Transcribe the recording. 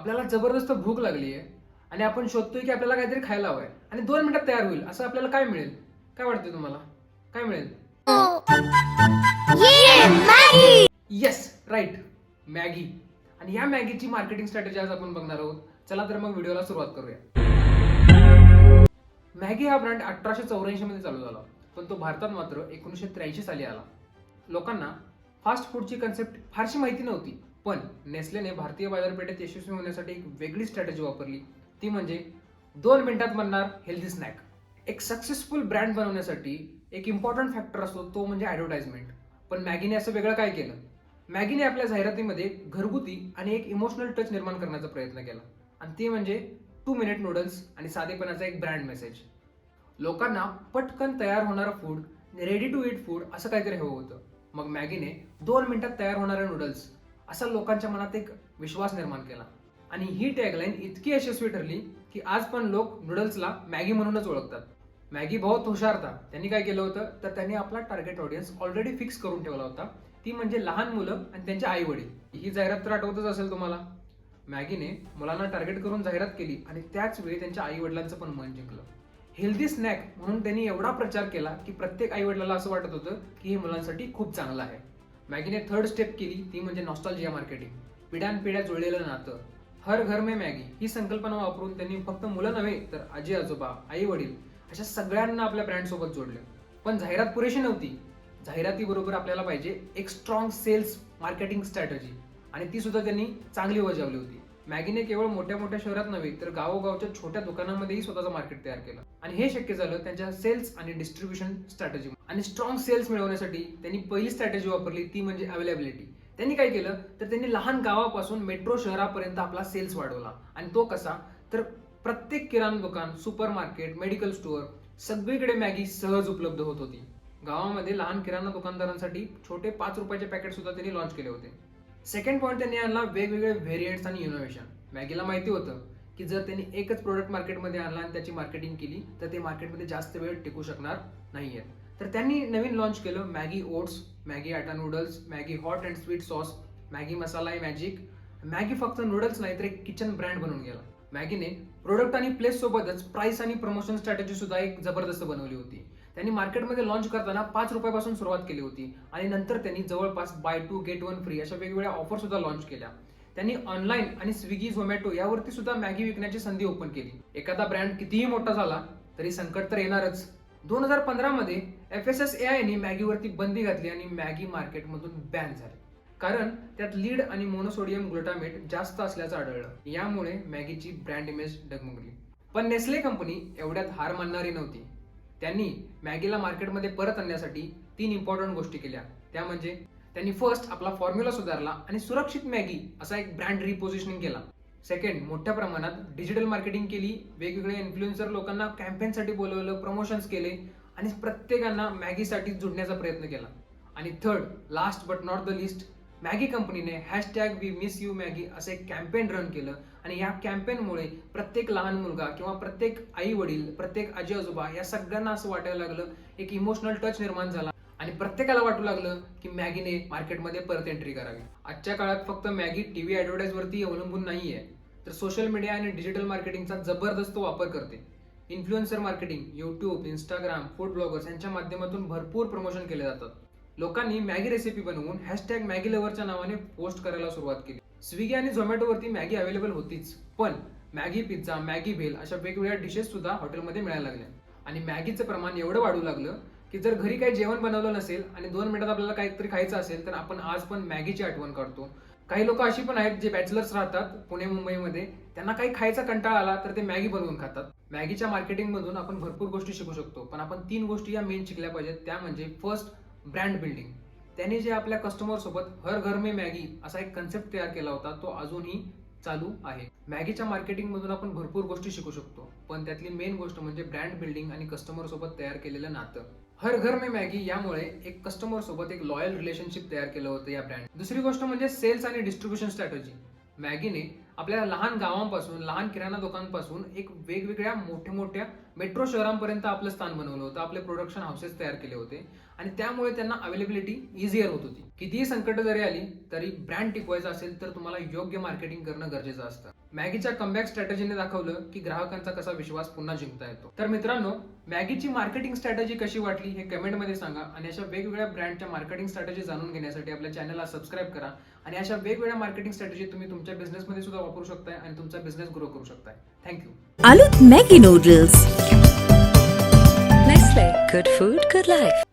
आपल्याला जबरदस्त भूक लागली आहे आणि आपण शोधतोय की आपल्याला काहीतरी खायला हवंय आणि 2 मिनिटात तयार होईल असं आपल्याला काय मिळेल? काय वाटते तुम्हाला? काय मिळेल? Yes, right, Maggi. आणि या मॅगीची मार्केटिंग स्ट्रॅटेजी आज आपण बघणार आहोत. चला तर मग व्हिडिओला सुरुवात करूया. मॅगी हा ब्रँड 1884 मध्ये चालू झाला, पण तो भारतात मात्र 1983 साली आला. लोकांना फास्ट फूडची कन्सेप्ट फारशी माहिती नव्हती, पण नेस्लेने भारतीय बाजारपेठेत यशस्वी होण्यासाठी एक वेगळी स्ट्रॅटेजी वापरली. ती म्हणजे 2 मिनिटात बनणार हेल्दी स्नॅक. एक सक्सेसफुल ब्रँड बनवण्यासाठी एक इम्पॉर्टंट फॅक्टर असतो, तो म्हणजे ॲडव्हर्टाइजमेंट. पण मॅगीने असं वेगळं काय केलं? मॅगीने आपल्या जाहिरातीमध्ये घरगुती आणि एक इमोशनल टच निर्माण करण्याचा प्रयत्न केला, आणि ते म्हणजे 2 मिनिट नूडल्स आणि साधेपणाचा एक ब्रँड मेसेज. लोकांना पटकन तयार होणारं food, ready to eat food असं काहीतरी हवं होतं. मग मॅगीने 2 मिनिटात तयार होणारे नूडल्स असा लोकांच्या मनात एक विश्वास निर्माण केला. आणि ही टॅगलाईन इतकी यशस्वी ठरली की आज पण लोक नूडल्सला मॅगी म्हणूनच ओळखतात. मॅगी बहुत हुशार था. त्यांनी काय केलं होतं, तर त्यांनी आपला टार्गेट ऑडियन्स ऑलरेडी फिक्स करून ठेवला होता. ती म्हणजे लहान मुलं आणि त्यांचे आई वडील. ही जाहिरात तर आठवतच असेल तुम्हाला. मॅगीने मुलांना टार्गेट करून जाहिरात केली आणि त्याच वेळी त्यांच्या आई वडिलांचं पण मन जिंकलं. हेल्दी स्नॅक म्हणून त्यांनी एवढा प्रचार केला की प्रत्येक आई वडिलाला असं वाटत होतं की हे मुलांसाठी खूप चांगलं आहे. मॅगीने थर्ड स्टेप केली, ती म्हणजे नॉस्टॅल्जिया मार्केटिंग. पिढ्यानपिढ्या जुळलेलं नातं, हर घर में मॅगी ही संकल्पना वापरून त्यांनी फक्त मुलं नव्हे तर आजी आजोबा, आई वडील अशा सगळ्यांना आपल्या ब्रँड सोबत जोडले. पण जाहिरात पुरेशी नव्हती. जाहिरातीबरोबर आपल्याला पाहिजे एक स्ट्रॉंग सेल्स मार्केटिंग स्ट्रॅटेजी, आणि ती सुद्धा त्यांनी चांगली बजावली होती. मॅगीने केवळ मोठ्या मोठ्या शहरात नव्हे तर गावोगावच्या छोट्या दुकानांमध्येही स्वतःचं मार्केट तयार केलं, आणि हे शक्य झालं त्यांच्या सेल्स आणि डिस्ट्रीब्युशन स्ट्रॅटेजी. आणि स्ट्रॉंग सेल्स मिळवण्यासाठी त्यांनी पहिली स्ट्रॅटेजी वापरली, ती म्हणजे अवेलेबिलिटी. त्यांनी काय केलं, तर त्यांनी लहान गावापासून मेट्रो शहरापर्यंत आपला सेल्स वाढवला. आणि तो कसा, तर प्रत्येक किराणा दुकान, सुपर मार्केट, मेडिकल स्टोअर सगळीकडे मॅगी सहज उपलब्ध होत होती. गावामध्ये लहान किराणा दुकानदारांसाठी छोटे 5 रुपयाचे पॅकेट सुद्धा त्यांनी लॉन्च केले होते. सेकंड पॉईंट त्यांनी आणला वेगवेगळे व्हेरियंट्स आणि इनोव्हेशन. मॅगीला माहिती होतं की जर त्यांनी एकच प्रोडक्ट मार्केटमध्ये आणला आणि त्याची मार्केटिंग केली तर ते मार्केटमध्ये जास्त वेळ टिकू शकणार नाहीये. तर त्यांनी नवीन लॉन्च केलं Maggi oats, Maggi atta noodles, Maggi hot and sweet sauce, Maggi masala magic. Maggi फक्त नूडल्स नाही तर एक किचन ब्रँड बनून गेला. मॅगीने प्रोडक्ट आणि प्लेस सोबतच प्राइस आणि प्रमोशन स्ट्रॅटेजी सुद्धा एक जबरदस्त बनवली होती. त्यांनी मार्केटमध्ये लॉन्च करताना 5 रुपयापासून सुरुवात केली होती, आणि नंतर त्यांनी जवळपास बाय 2 गेट 1 फ्री अशा वेगवेगळ्या ऑफर सुद्धा लॉन्च केल्या. त्यांनी ऑनलाईन आणि स्विगी झोमॅटो यावरती सुद्धा मॅगी विकण्याची संधी ओपन केली. एखादा ब्रँड कितीही मोठा झाला तरी संकट तर येणारच. 2015 मध्ये FSSAI ने मॅगीवरती बंदी घातली आणि मॅगी मार्केटमधून बॅन झाली, कारण त्यात लीड आणि मोनोसोडियम ग्लुटामेट जास्त असल्याचं आढळलं. यामुळे मॅगीची ब्रँड इमेज डगमगली. पण नेस्ले कंपनी एवढ्यात हार मानणारी नव्हती. त्यांनी मॅगीला मार्केटमध्ये परत आणण्यासाठी 3 इम्पॉर्टंट गोष्टी केल्या. त्या म्हणजे त्यांनी फर्स्ट आपला फॉर्म्युला सुधारला आणि सुरक्षित मॅगी असा एक ब्रँड रिपोझिशनिंग केला. सेकंड, मोठ्या प्रमाणात डिजिटल मार्केटिंग केली. वेगवेगळे इन्फ्लुएन्सर लोकांना कॅम्पेनसाठी बोलवलं, प्रमोशन्स केले आणि प्रत्येकांना मॅगीसाठी जोडण्याचा प्रयत्न केला. आणि third, last but not the list, Maggi कंपनीने #वी मिस यू मॅगी असं एक कॅम्पेन रन केलं. आणि या कॅम्पेनमुळे प्रत्येक लहान मुलगा किंवा प्रत्येक आई वडील, प्रत्येक आजी आजोबा या सगळ्यांना असं वाटायला लागलं, एक इमोशनल टच निर्माण झाला आणि प्रत्येकाला वाटू लागलं की मॅगीने मार्केटमध्ये परत एंट्री करावी. आजच्या काळात फक्त मॅगी टीव्ही ॲडव्हर्टाईज वरती अवलंबून नाहीये, तर सोशल मीडिया आणि डिजिटल मार्केटिंगचा जबरदस्त वापर करते. Influencer marketing, YouTube, Instagram, food bloggers यांच्या माध्यमातून भरपूर प्रमोशन केले जातात. लोकांनी मॅगी रेसिपी बनवून मॅगी लव्हरच्या नावाने पोस्ट करायला सुरुवात केली. स्विगी आणि झोमॅटोवरती मॅगी अवेलेबल होतीच, पण मॅगी पिझ्झा, मॅगी भेल अशा वेगवेगळ्या डिशेस सुद्धा हॉटेलमध्ये मिळायला लागल्या. आणि मॅगीचं प्रमाण एवढं वाढू लागलं की जर घरी काही जेवण बनवलं नसेल आणि 2 मिनिटात आपल्याला काहीतरी खायचं असेल तर आपण आज पण मॅगीची आठवण काढतो. काही लोक अशी पण आहेत जे बॅचलर्स राहतात पुणे मुंबईमध्ये, त्यांना काही खायचा कंटाळा आला तर ते मॅगी बनवून खातात. मॅगीच्या मार्केटिंग मधून आपण भरपूर गोष्टी शिकू शकतो, पण आपण 3 गोष्टी या मेन शिकल्या पाहिजेत. त्या म्हणजे फर्स्ट, ब्रँड बिल्डिंग. त्यांनी जे आपल्या कस्टमर सोबत हर घर में मॅगी असा एक कन्सेप्ट तयार केला होता, तो अजूनही चालू आहे. मॅगीच्या मार्केटिंग मधून आपण भरपूर गोष्टी शिकू शकतो, पण त्यातली मेन गोष्ट म्हणजे ब्रँड बिल्डिंग आणि कस्टमर सोबत तयार केलेलं नातं. हर घर में मॅगी यामुळे एक कस्टमर सोबत एक लॉयल रिलेशनशिप तयार केलं होतं या ब्रँड. दुसरी गोष्ट म्हणजे सेल्स आणि डिस्ट्रीब्युशन स्ट्रॅटेजी. मॅगीने आपल्या लहान गावांपासून, लहान किराणा दुकानांपासून एक वेगवेगळ्या मोठ्या मोठ्या मेट्रो शहरांपर्यंत आपलं स्थान बनवलं होतं, आपले प्रोडक्शन हाऊसेस तयार केले होते आणि त्यामुळे त्यांना अवेलेबिलिटी इझियर होत होती. कितीही संकट जरी आली तरी ब्रँड टिकवायचा असेल तर तुम्हाला योग्य मार्केटिंग करणं गरजेचं असतं. मॅगीच्या कमबॅक स्ट्रॅटेजीने दाखवलं की ग्राहकांचा कसा विश्वास पुन्हा जिंकता येतो. तर मित्रांनो, मॅगीची मार्केटिंग स्ट्रॅटेजी कशी वाटली हे कमेंटमध्ये सांगा आणि अशा वेगवेगळ्या ब्रँडच्या मार्केटिंग स्ट्रॅटेजी जाणून घेण्यासाठी आपल्या चॅनलला सबस्क्राईब करा आणि अशा वेगवेगळ्या मार्केटिंग स्ट्रॅटेजी तुम्ही तुमच्या बिझनेसमध्ये सुद्धा वापरू शकताय आणि तुमचा बिझनेस ग्रो करू शकताय. Thank you. Alut Maggi Noodles. Nestle. Good food, good life.